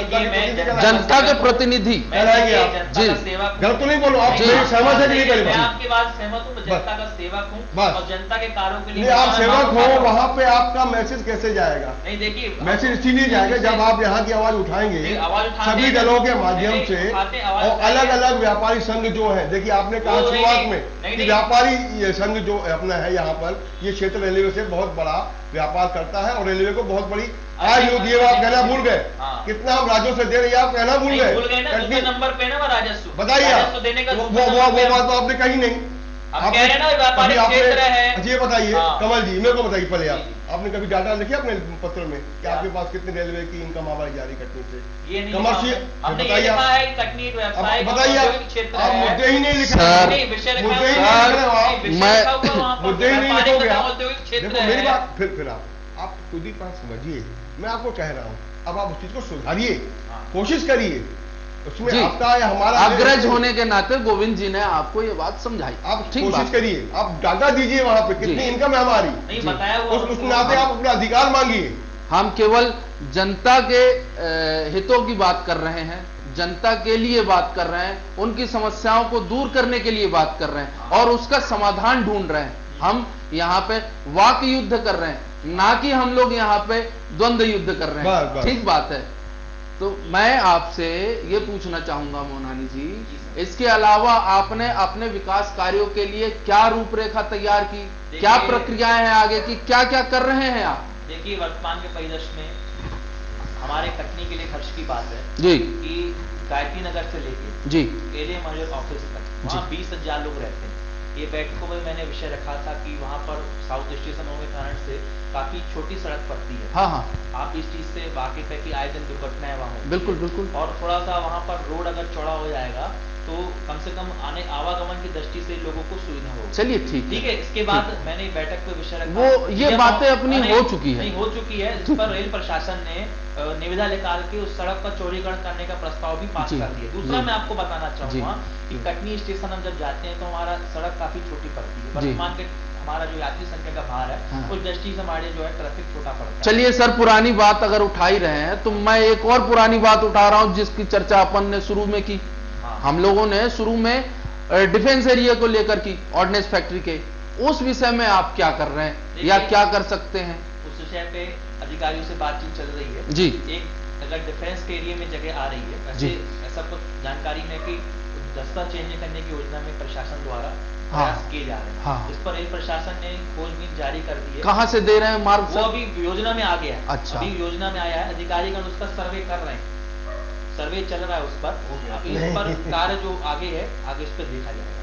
S1: जनता के प्रतिनिधि
S3: कहलाएंगे आप। जी गलत तो नहीं बोलो आप, मेरी सहमत है कि नहीं?
S2: मैं आपकी बात सहमत हूँ, जनता का सेवक हूँ और जनता के कार्यों के लिए
S3: आप सेवक हो, वहां पे आपका मैसेज कैसे जाएगा?
S2: नहीं देखिए
S3: मैसेज इसीलिए जाएगा जब आप यहाँ की आवाज उठाएंगे सभी दलों के माध्यम से, और अलग अलग व्यापारी संघ जो है, देखिए आपने कहा शुरुआत में कि व्यापारी संघ जो अपना है यहाँ पर, ये क्षेत्र रेलवे से बहुत बड़ा व्यापार करता है और रेलवे को बहुत बड़ी आय होती है। आप कहना भूल गए कितना हम राज्यों से दे रहे हैं, आप कहना भूल गए
S2: नंबर पे ना राजस्व,
S3: बताइए वो बात तो आपने कही नहीं।
S2: आप कह रहे हैं ना व्यापारिक क्षेत्र है।
S3: ये बताइए कमल जी, मेरे को बताइए पहले आपने कभी डाटा लिखा अपने पत्र में कि आपके पास कितने रेलवे की इनकम आवाज जारी कटनी से?
S2: ये नहीं
S3: कमर्शियल
S2: बताइए,
S3: बताइए आप मुद्दे ही नहीं लिख रहे, मुद्दे ही नहीं लिखोगे आप। देखो मेरी बात फिर आप खुद ही बात समझिए, मैं आपको कह रहा हूँ, अब आप उस चीज को सुधारिए, कोशिश करिए, उसमें आपका या हमारा
S1: अग्रज होने के नाते गोविंद जी ने आपको ये बात समझाई,
S3: आप कोशिश करिए, आप डाटा दीजिए वहां पे कितनी इनकम है हमारी,
S2: नहीं बताया
S3: उस नाते आप अपना अधिकार मांगिए।
S1: हम केवल जनता के हितों की बात कर रहे हैं, जनता के लिए बात कर रहे हैं, उनकी समस्याओं को दूर करने के लिए बात कर रहे हैं और उसका समाधान ढूंढ रहे हैं। हम यहाँ पे वाक युद्ध कर रहे हैं, ना कि हम लोग यहाँ पे द्वंद्व युद्ध कर रहे हैं। ठीक बात है। तो मैं आपसे ये पूछना चाहूंगा मोनाली जी, इसके अलावा आपने अपने विकास कार्यों के लिए क्या रूपरेखा तैयार की, क्या प्रक्रियाएं हैं आगे की, क्या क्या कर रहे हैं आप?
S2: देखिए वर्तमान के परिदृश्य में हमारे कटनी के लिए खर्च की बात है
S1: जी
S2: कि गायत्री नगर से लेके
S1: जी
S2: एरिया मैनेजर ऑफिस तक वहाँ 20,000 लोग रहते हैं। ये बैठकों में मैंने विषय रखा था कि वहाँ पर साउथ स्टेशन होने के कारण से काफी छोटी सड़क पड़ती है।
S1: हाँ हाँ,
S2: आप इस चीज से वाकिफ है कि आए दिन दुर्घटनाएं वहाँ
S1: बिल्कुल बिल्कुल,
S2: और थोड़ा सा वहाँ पर रोड अगर चौड़ा हो जाएगा तो कम से कम आवागमन की दृष्टि से लोगों को सुविधा हो।
S1: चलिए ठीक
S2: है। इसके बाद मैंने बैठक पे विषय रखा,
S1: वो ये बातें अपनी हो चुकी है,
S2: हो चुकी है, जिस पर रेल प्रशासन ने निविदा निकाल के उस सड़क पर चौड़ीकरण करने का प्रस्ताव भी पास कर दिया। दूसरा मैं आपको बताना चाहूंगा कि कटनी स्टेशन हम जब जाते हैं तो हमारा सड़क काफी छोटी पड़ती है, वर्तमान के हमारा जो यात्री संख्या का भार है उस दृष्टि से हमारे जो है ट्रैफिक छोटा पड़ता है।
S1: चलिए सर, पुरानी बात अगर उठा ही रहे हैं तो मैं एक और पुरानी बात उठा रहा हूं जिसकी चर्चा अपन ने शुरू में की। हम लोगों ने शुरू में डिफेंस एरिया को लेकर की, ऑर्डिनेंस फैक्ट्री के, उस विषय में आप क्या कर रहे हैं या क्या कर सकते हैं?
S2: उस विषय पे अधिकारियों से बातचीत चल रही है
S1: जी।
S2: एक अगर डिफेंस के एरिया में जगह आ रही है, वैसे ऐसा कुछ जानकारी है कि रास्ता चेंज करने की योजना में प्रशासन द्वारा प्रयास किए जा रहे हैं। इस पर रेल प्रशासन ने खोजबीन जारी कर दी है।
S1: कहां से दे रहे हैं मार्ग?
S2: वो अभी योजना में आ गया है।
S1: अच्छा,
S2: अभी योजना में आया है, अधिकारीगण उसका सर्वे कर रहे हैं, सर्वे चल रहा है उस पर। इस पर कार्य जो आगे है, आगे इस पर देखा जाएगा।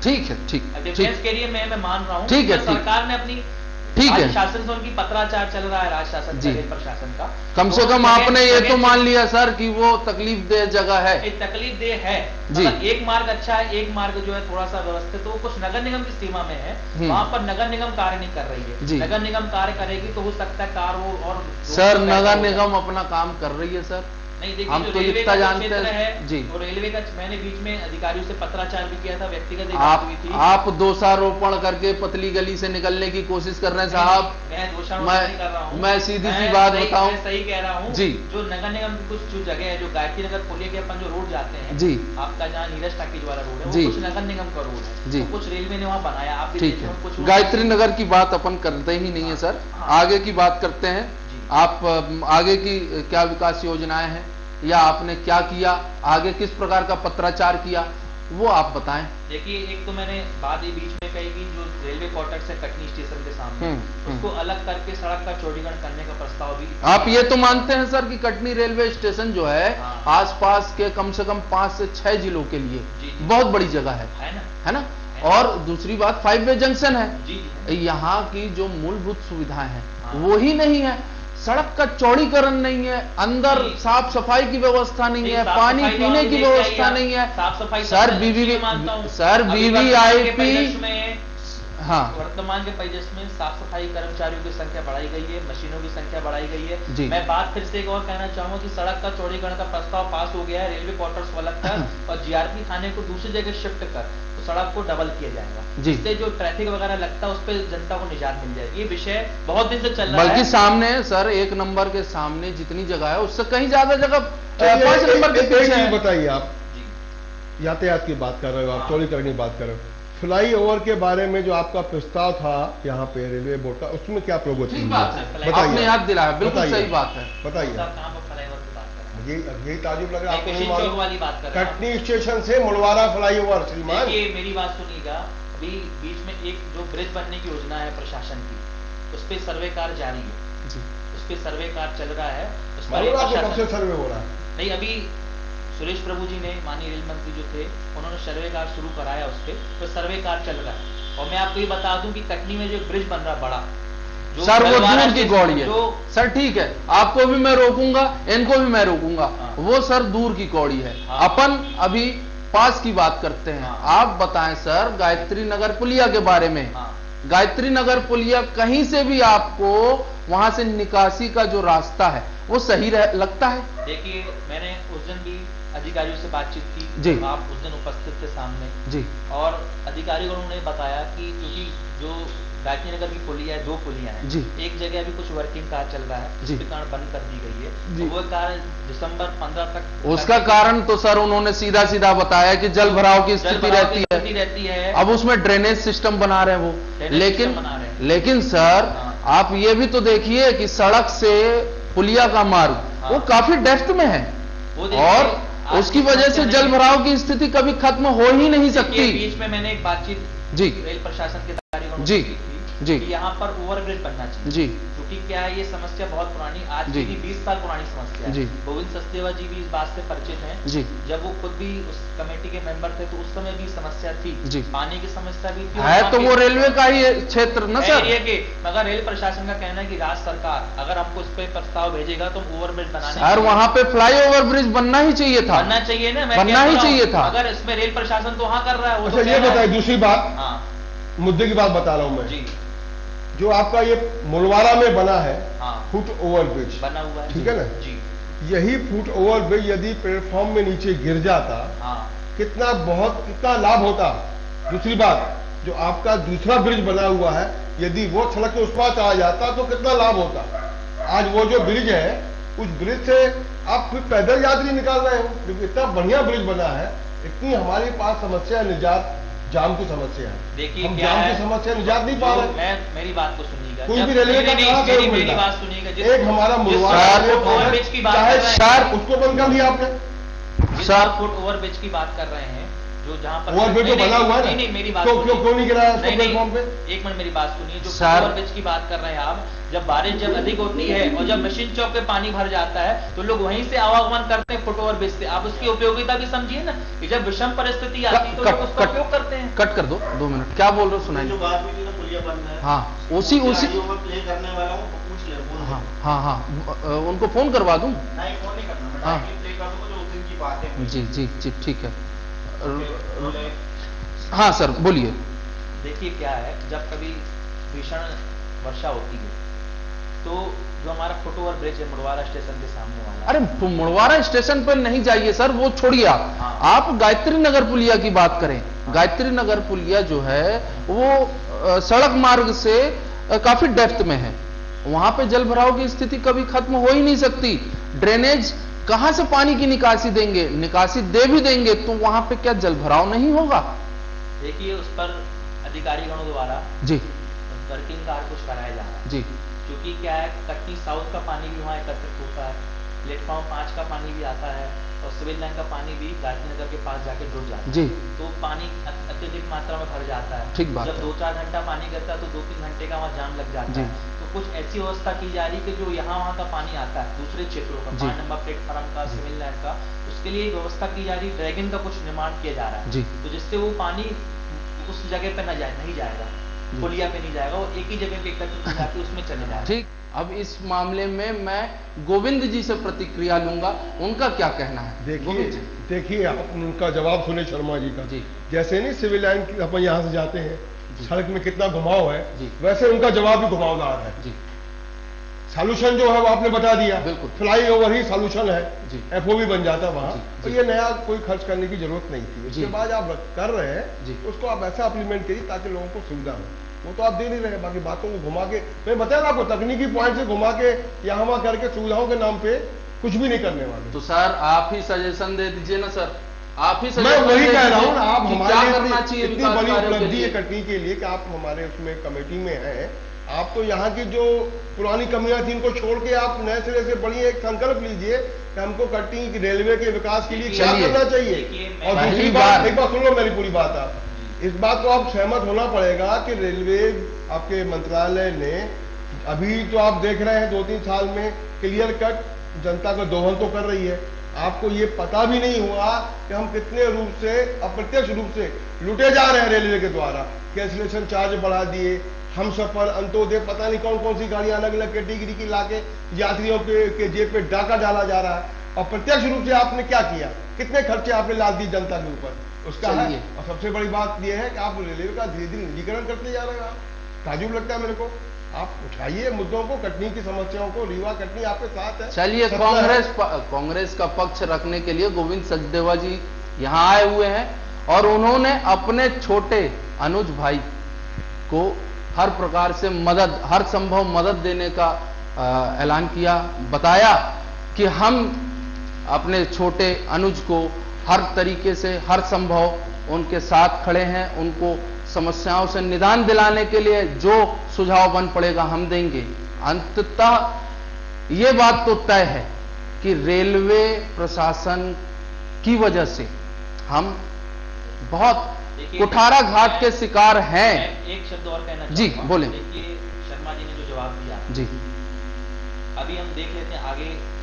S1: ठीक है, ठीक।
S2: डिफेंस के लिए मैं मान रहा हूँ,
S1: ठीक है,
S2: सरकार ने अपनी शासन से उनकी पत्राचार चल रहा है, राज्य शासन का, रेल प्रशासन का।
S1: कम से कम आपने ये तो मान लिया सर कि वो तकलीफ दे जगह है,
S2: तकलीफ दे है जी। एक मार्ग अच्छा है, एक मार्ग जो है थोड़ा सा व्यवस्थित, तो कुछ नगर निगम की सीमा में है, वहां पर नगर निगम कार्य नहीं कर रही है। नगर निगम कार्य करेगी तो हो सकता है कार हो। और
S1: सर नगर निगम अपना काम कर रही है सर,
S2: नहीं देखिए,
S1: हम तो इतना जानते
S2: हैं जी। और रेलवे का मैंने बीच में अधिकारियों से पत्राचार भी किया था, व्यक्तिगत
S1: आप दोषारोपण करके पतली गली से निकलने की कोशिश कर रहे हैं साहब।
S2: मैं दोषारोपण नहीं कर रहा हूँ,
S1: मैं सीधी सी बात बताऊं,
S2: मैं सही कह रहा हूँ जी। जो नगर निगम की कुछ जो जगह है, जो गायत्री नगर को लेके अपन जो रोड जाते हैं जी, आपका जहाँ नीरज टाकी वाला रोड है, वो कुछ नगर निगम का रोड है जी, कुछ रेलवे ने वहाँ बनाया। आप ठीक है,
S1: गायत्री नगर की बात अपन करते ही नहीं है सर, आगे की बात करते हैं। आप आगे की क्या विकास योजनाएं हैं या आपने क्या किया, आगे किस प्रकार का पत्राचार किया, वो आप बताएं।
S2: देखिए, एक तो मैंने बात ये बीच में कही कि जो रेलवे क्वार्टर से कटनी स्टेशन के सामने उसको अलग करके सड़क का चौड़ीकरण करने का प्रस्ताव भी।
S1: आप ये तो मानते हैं सर कि कटनी रेलवे स्टेशन जो है आसपास के कम से कम 5 से 6 जिलों के लिए बहुत बड़ी जगह है ना? और दूसरी बात 5 वे जंक्शन है, यहाँ की जो मूलभूत सुविधाएं हैं वो ही नहीं है, सड़क का चौड़ीकरण नहीं है, अंदर साफ सफाई की व्यवस्था नहीं है, पानी पीने की व्यवस्था नहीं है।
S2: साफ सफाई
S1: सर वीवीआईपी हाँ,
S2: वर्तमान के परिदृश्य में साफ सफाई कर्मचारियों की संख्या बढ़ाई गई है, मशीनों की संख्या बढ़ाई गई है। मैं बात फिर से एक और कहना चाहूंगा कि सड़क का चौड़ीकरण का प्रस्ताव पास हो गया है, रेलवे क्वार्टर्स को अलग कर और जीआरपी थाने को दूसरी जगह शिफ्ट कर तो सड़क को डबल किया जाएगा, जिससे जो ट्रैफिक वगैरह लगता है उस पर जनता को निजात मिल जाएगी। ये विषय बहुत दिन से चल रहा है,
S1: बल्कि सामने सर 1 नंबर के सामने जितनी जगह है उससे कहीं ज्यादा जगह 5 नंबर के पीछे है।
S3: बताइए, आप यातायात की बात कर रहे हो, आप चौड़ीकरण की बात कर रहे हो, फ्लाई ओवर के बारे में जो आपका प्रस्ताव था यहाँ पे रेलवे बोर्ड का, उसमें क्या प्रगति हुई?
S1: आपने याद दिलाया, बिल्कुल सही बात है,
S3: बताइए। यही ताजुब लग रहा है आपको नहीं मालूम? कटनी स्टेशन से मुलवारा फ्लाई ओवर। श्रीमान
S2: देखिए मेरी बात सुनिएगा, अभी बीच में एक जो ब्रिज बनने की योजना है प्रशासन की, उस पर सर्वे कार्य जारी है, उस पर सर्वे कार्य चल रहा है, उस पर
S3: सर्वे हो रहा है।
S2: नहीं, अभी सुरेश प्रभु जी ने, माननीय रेल मंत्री जो थे, उन्होंने सर्वे कार्य शुरू कराया, उस पर तो सर्वे कार्य चल रहा है। और मैं आपको ये बता दूं कि कटनी में जो ब्रिज बन रहा बड़ा,
S1: सर वो दूर की कौड़ी है। सर ठीक है, आपको भी मैं रोकूंगा, इनको भी मैं रोकूंगा, वो सर दूर की कौड़ी है। अपन अभी पास की बात करते हैं। आप बताएं सर गायत्री नगर पुलिया के बारे में। गायत्री नगर पुलिया कहीं से भी आपको वहां से निकासी का जो रास्ता है वो सही लगता है?
S2: देखिए मैंने उस दिन भी अधिकारियों से बातचीत की
S1: जी,
S2: आप उस दिन उपस्थित थे सामने
S1: जी, और
S2: अधिकारियों ने बताया कि क्योंकि जो गायत्री नगर की पुलिया है, 2 पुलिया हैं
S1: जी,
S2: एक जगह अभी कुछ वर्किंग कार्य चल रहा है, उसके कारण बंद कर दी गई है। वो कार्य दिसंबर 15 तक।
S1: उसका कारण तो सर उन्होंने सीधा सीधा बताया कि जल भराव की स्थिति रहती है। अब उसमें ड्रेनेज सिस्टम बना रहे हैं वो, लेकिन सर आप ये भी तो देखिए कि सड़क से पुलिया का मार्ग वो काफी डेप्थ में है और उसकी वजह से जल भराव की स्थिति कभी खत्म हो ही नहीं सकती।
S2: बीच में मैंने एक बातचीत
S1: जी
S2: रेल प्रशासन के अधिकारियों
S1: जी जी
S2: यहाँ पर ओवरब्रिज बनना चाहिए
S1: जी,
S2: क्योंकि क्या है, ये समस्या बहुत पुरानी, आज की नहीं 20 साल पुरानी समस्या है। गोविंद सचदेवा जी भी इस बात से परिचित हैं
S1: जी,
S2: जब वो खुद भी उस कमेटी के मेंबर थे तो उस समय भी समस्या थी जी, पानी की समस्या भी थी
S1: है, तो वो रेलवे का ही क्षेत्र न सर।
S2: मगर रेल प्रशासन का कहना है कि राज्य सरकार अगर हमको इस पे प्रस्ताव भेजेगा तो ओवरब्रिज बनाने,
S1: सर वहां पे फ्लाई ओवर ब्रिज बनना ही चाहिए था,
S2: बनना चाहिए ना,
S1: बनना ही चाहिए था।
S2: अगर इसमें रेल प्रशासन तो हाँ कर रहा है।
S3: अच्छा ये बताइए, दूसरी बात, मुद्दे की बात बता रहा हूं मैं जी, जो आपका ये मुलवारा में बना है फुट ओवर ब्रिज
S2: बना हुआ है,
S3: ठीक है ना जी, यही फुट ओवर ब्रिज यदि प्लेटफॉर्म में नीचे गिर जाता कितना लाभ होता। दूसरी बात, जो आपका दूसरा ब्रिज बना हुआ है यदि वो सड़क के उस पार चला जाता तो कितना लाभ होता। आज वो जो ब्रिज है उस ब्रिज से आप फिर पैदल यात्री निकाल रहे हो, क्योंकि इतना बढ़िया ब्रिज बना है, इतनी हमारे पास समस्या निजात जाम की समस्या है।
S2: देखिए
S3: हम जाम की समस्या निजात नहीं पा रहे।
S2: मैं मेरी बात को सुनिएगा,
S3: कोई भी रेलवे का
S2: मेरी बात सुनिएगा,
S3: एक हमारा
S2: ओवरब्रिज की बात कर रहे हैं,
S3: उसको बंद कर दिया आपने।
S2: 7 फुट ओवरब्रिज की बात कर रहे हैं जो जहां पर
S3: ओवरब्रिज जो बना हुआ है,
S2: नहीं मेरी बात
S3: क्यों नहीं गिरा प्लेटफॉर्म पे?
S2: एक मिनट मेरी बात सुनिए, जो ओवरब्रिज की बात कर रहे हैं आप, जब बारिश जब अधिक होती है और जब मशीन चौक पे पानी भर जाता है तो लोग वहीं से आवागमन करते हैं फुट ओवरब्रिज से। आप उसकी उपयोगिता भी समझिए ना कि जब विषम परिस्थिति आती है तो लोग उसका उपयोग करते हैं।
S1: कट कर दो 2 मिनट, क्या बोल रहे हो सुनाइए।
S4: जो बात हुई थी ना पुलिया बनना है,
S1: हाँ उसी
S4: प्ले करने वाला हूँ, पूछ ले।
S1: हाँ उनको फोन करवा दूं?
S4: नहीं फोन नहीं करना, मैं प्ले कर दूंगा, जो उस दिन की बात है।
S1: जी ठीक है। हाँ सर बोलिए।
S2: देखिए क्या है, जब कभी भीषण वर्षा होती है तो जो हमारा फुट ओवर ब्रिज है मुड़वारा स्टेशन के सामने वाला,
S1: अरे मुड़वारा स्टेशन पर नहीं जाइए सर, वो छोड़िए आप गायत्री नगर पुलिया की बात करें। गायत्री नगर पुलिया जो है वो सड़क मार्ग से काफी डेप्थ में है, वहां पे जल भराव की स्थिति कभी खत्म हो ही नहीं सकती। ड्रेनेज कहां से पानी की निकासी देंगे, निकासी दे भी देंगे तो वहां पे क्या जल भराव नहीं होगा?
S2: देखिए उस पर अधिकारीगणों द्वारा
S1: जी
S2: वर्किंग कार्य कुछ कराया जा रहा है
S1: जी,
S2: क्योंकि क्या है कटनी साउथ का पानी भी वहां एकत्रित होता है, प्लेटफॉर्म 5 का पानी भी आता है और सिविल लाइन का पानी भी गायत्री नगर के पास जाके जुड़ जाता है
S1: जी,
S2: तो पानी अत्यधिक मात्रा में भर जाता है।
S1: ठीक बात
S2: जब 2-4 घंटा पानी गिरता है तो 2-3 घंटे का वहाँ जाम लग जाता है। तो कुछ ऐसी व्यवस्था की जा रही है कि जो यहाँ वहाँ का पानी आता है दूसरे क्षेत्रों का, 5 नंबर प्लेटफॉर्म का, सिविल लाइन का, उसके लिए व्यवस्था की जा रही है, ड्रैगन का कुछ निर्माण किया जा रहा है तो जिससे वो पानी उस जगह पे नहीं जाएगा। पुलिया पे नहीं जाएगा, वो एक ही जगह पे एकत्रित हो जाके उसमें चले जाएगा।
S1: ठीक, अब इस मामले में मैं गोविंद जी से प्रतिक्रिया लूंगा, उनका क्या कहना है? गोविंद जी।
S3: देखिए आप उनका जवाब सुने शर्मा जी का।
S1: जी।
S3: जैसे नहीं सिविल लाइन अपन यहाँ से जाते हैं, सड़क में कितना घुमाव है,
S1: जी।
S3: वैसे उनका जवाब भी घुमावदार है।
S1: जी।
S3: सॉल्यूशन जो है वो आपने बता दिया,
S1: बिल्कुल।
S3: फ्लाई ओवर ही सॉल्यूशन है,
S1: जी।
S3: एफओ बन जाता वहां,
S1: जी,
S3: तो
S1: जी।
S3: ये नया कोई खर्च करने की जरूरत नहीं थी। उसके
S1: जी।
S3: बाद आप कर रहे हैं,
S1: जी।
S3: उसको आप ऐसा इम्प्लीमेंट करिए ताकि लोगों को सुविधा हो। वो तो आप दे नहीं रहे, बाकी बातों को घुमा के, मैं बताया ना आपको, तकनीकी पॉइंट से घुमा के यहाँ वहां करके सुविधाओं के नाम पे कुछ भी नहीं करने वाले।
S1: तो सर आप ही सजेशन दे दीजिए ना सर, आप ही
S3: मैं वही कह रहा हूँ ना, आप
S1: क्या
S3: हमारे
S1: करना चाहिए
S3: इतनी
S1: विकास
S3: बड़ी
S1: कार्यों के
S3: उपलब्धि है
S1: लिए?
S3: कटनी के लिए कि आप हमारे उसमें कमेटी में हैं। आप तो यहाँ की जो पुरानी कमियां थी इनको छोड़ के आप नए सिरे से बड़ी एक संकल्प लीजिए कि हमको कटनी की रेलवे के विकास के लिए क्या
S1: चलिए।
S3: करना चाहिए।
S2: देखिए,
S3: और
S1: पहली
S3: दूसरी
S1: बार-
S3: बात, एक बात सुन लो मेरी पूरी बात, आप इस बात को आप सहमत होना पड़ेगा कि रेलवे आपके मंत्रालय ने अभी तो आप देख रहे हैं 2-3 साल में क्लियर कट जनता का दोहन तो कर रही है। आपको ये पता भी नहीं हुआ कि हम कितने रूप से अप्रत्यक्ष रूप से लुटे जा रहे हैं रेलवे के द्वारा। कैंसिलेशन चार्ज बढ़ा दिए, हम सफर, अंत्योदय, पता नहीं कौन कौन सी गाड़ियां अलग अलग कैटेगरी की लाके यात्रियों के जेब पे डाका डाला जा रहा है। और प्रत्यक्ष रूप से आपने क्या किया, कितने खर्चे आपने लाद दिए जनता के ऊपर, उसका है।
S1: चलिए।
S3: और सबसे बड़ी बात यह है कि आप रेलवे का धीरे धीरे निजीकरण करते जा रहे हैं। आप ताजुब लगता है मेरे को। आप उठाइए मुद्दों को, कटनी की समस्याओं को, रीवा कटनी आपके साथ है।
S1: चलिए,
S3: सत्ता है।
S1: कांग्रेस का पक्ष रखने के लिए गोविंद सचदेवा जी यहाँ आए हुए हैं और उन्होंने अपने छोटे अनुज भाई को हर प्रकार से मदद, हर संभव मदद देने का ऐलान किया, बताया कि हम अपने छोटे अनुज को हर तरीके से, हर संभव उनके साथ खड़े हैं। उनको समस्याओं से निदान दिलाने के लिए जो सुझाव बन पड़ेगा हम देंगे। अंततः ये बात तो तय है कि रेलवे प्रशासन की वजह से हम बहुत कुठारा घाट के शिकार हैं।
S2: मैं एक शब्द और कहना
S1: जी,
S2: चाहूंगा।
S1: बोलें।
S2: देखिए शर्मा जी ने जो जवाब दिया,
S1: जी।
S2: अभी हम देख लेते हैं आगे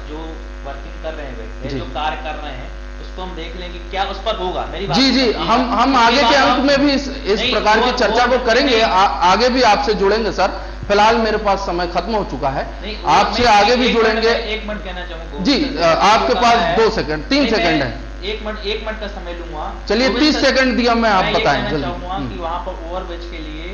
S2: जो वर्किंग कर रहे हैं,
S1: जी।
S2: जो कार्य कर रहे हैं, उसको हम देख लेंगे क्या उस पर होगा। मेरी बात
S1: जी जी,
S2: समझिएगा।
S1: हम
S2: मेरी
S1: आगे के
S2: बात
S1: अंक में भी इस
S2: नहीं,
S1: प्रकार की
S2: वो-
S1: चर्चा को
S2: वो-
S1: करेंगे।
S2: नहीं।
S1: आगे भी आपसे जुड़ेंगे सर। फिलहाल मेरे पास समय खत्म हो चुका है,
S2: नहीं,
S1: आपसे
S2: मैं
S1: आगे भी
S2: एक
S1: जुड़ेंगे।
S2: मिनट- एक मिनट कहना चाहूंगा
S1: जी, आपके पास 2 सेकंड, 3 सेकंड है।
S2: एक मिनट का समय लूंगा।
S1: चलिए, 30 सेकंड दिया मैं, आप बताएं
S2: मैं
S1: जल्दी।
S2: चाहूंगा कि वहां पर ओवरब्रिज के लिए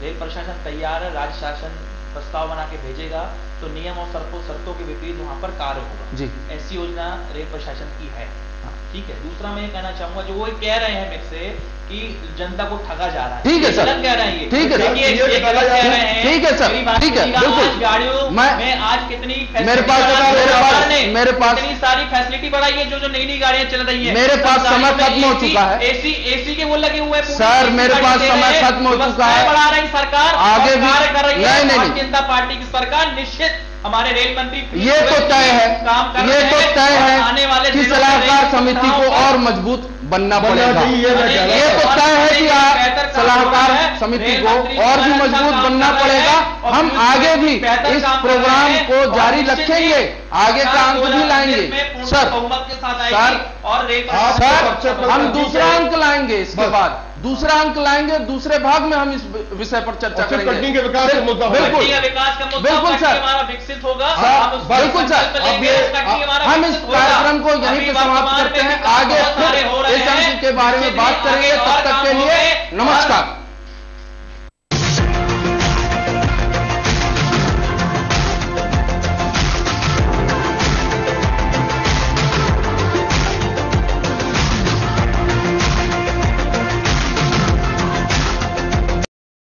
S2: रेल प्रशासन तैयार है, राज्य शासन प्रस्ताव बना के भेजेगा तो नियम और शर्तों के विपरीत वहां पर कार्य होगा।
S1: जी।
S2: ऐसी योजना रेल प्रशासन की है। ठीक है। दूसरा मैं ये कहना चाहूंगा, जो वो कह रहे हैं मेरे से कि जनता को ठगा जा रहा है,
S1: ठीक है सर,
S2: गलत कह रहे हैं ये।
S1: ठीक है सर,
S2: देखिए, ये गलत कह रहे हैं।
S1: ठीक है सर,
S2: मेरी बात
S1: ठीक है,
S2: सुनिएगा,
S1: बिल्कुल।
S2: आज गाड़ियों में आज कितनी
S1: मेरे पास
S2: कितनी सारी फैसिलिटी बढ़ाई है, जो नई गाड़ियां चल रही है।
S1: मेरे पास समय खत्म हो चुका है।
S2: एसी के वो लगे हुए हैं।
S1: सर, मेरे पास समय खत्म हो चुका है।
S2: बढ़ा रही सरकार,
S1: आगे भी
S2: कार्य कर रही है
S1: नहीं,
S2: भारतीय जनता पार्टी की सरकार। निश्चित हमारे रेल मंत्री
S1: ये तो तय है,
S2: काम कर
S1: ये
S2: रहे
S1: तो
S2: हैं
S1: तय
S2: और
S1: है
S2: आने वाले
S1: कि
S2: दिनों में
S1: सलाहकार
S2: रेल
S1: समिति को
S2: सुविधाओं
S1: और मजबूत बनना पड़ेगा।
S3: चाहिए, ये मैं कह रहा
S1: ये तो तय है कि
S2: बेहतर काम
S1: सलाहकार
S2: हो रहा है।
S1: समिति
S2: रेल
S1: को
S2: मंत्री
S1: और भी
S2: अच्छा
S1: मजबूत
S2: काम
S1: बनना
S2: कर रहे हैं
S1: पड़ेगा।
S2: और
S1: हम
S2: पुलिस
S1: आगे भी
S2: बेहतर
S1: इस
S2: काम कर
S1: प्रोग्राम
S2: रहे हैं
S1: को
S2: और
S1: जारी
S2: निश्चित ही
S1: रखेंगे, आगे का अंक भी लाएंगे। सर,
S2: बहुमत के साथ
S1: सर,
S2: आएगी और रेल
S1: सर, हम दूसरा अंक लाएंगे, इसके बाद दूसरा अंक लाएंगे। दूसरे भाग में हम इस विषय पर चर्चा करेंगे।
S3: कटनी के विकास का मुद्दा होगा।
S1: बिल्कुल,
S2: कटनी का विकास का मुद्दा,
S1: बिल्कुल
S2: कटनी
S1: सर।
S2: हमारा विकसित होगा।
S1: सर,
S2: हम उस
S1: बिल्कुल सर।
S2: संकल्प लेंगे, कटनी हमारा
S1: हम इस
S2: विकसित होगा।
S1: कार्यक्रम को यहीं
S2: अभी
S1: पे समाप्त
S2: वर्तमान
S1: करते
S2: में
S1: हैं।
S2: भी काम
S1: आगे
S2: बहुत सारे हो
S1: फिर
S2: रहे
S1: इस
S2: हैं।
S1: अंक के बारे में बात करेंगे।
S2: आगे
S1: तब
S2: और
S1: तक
S2: काम
S1: के लिए
S2: होंगे।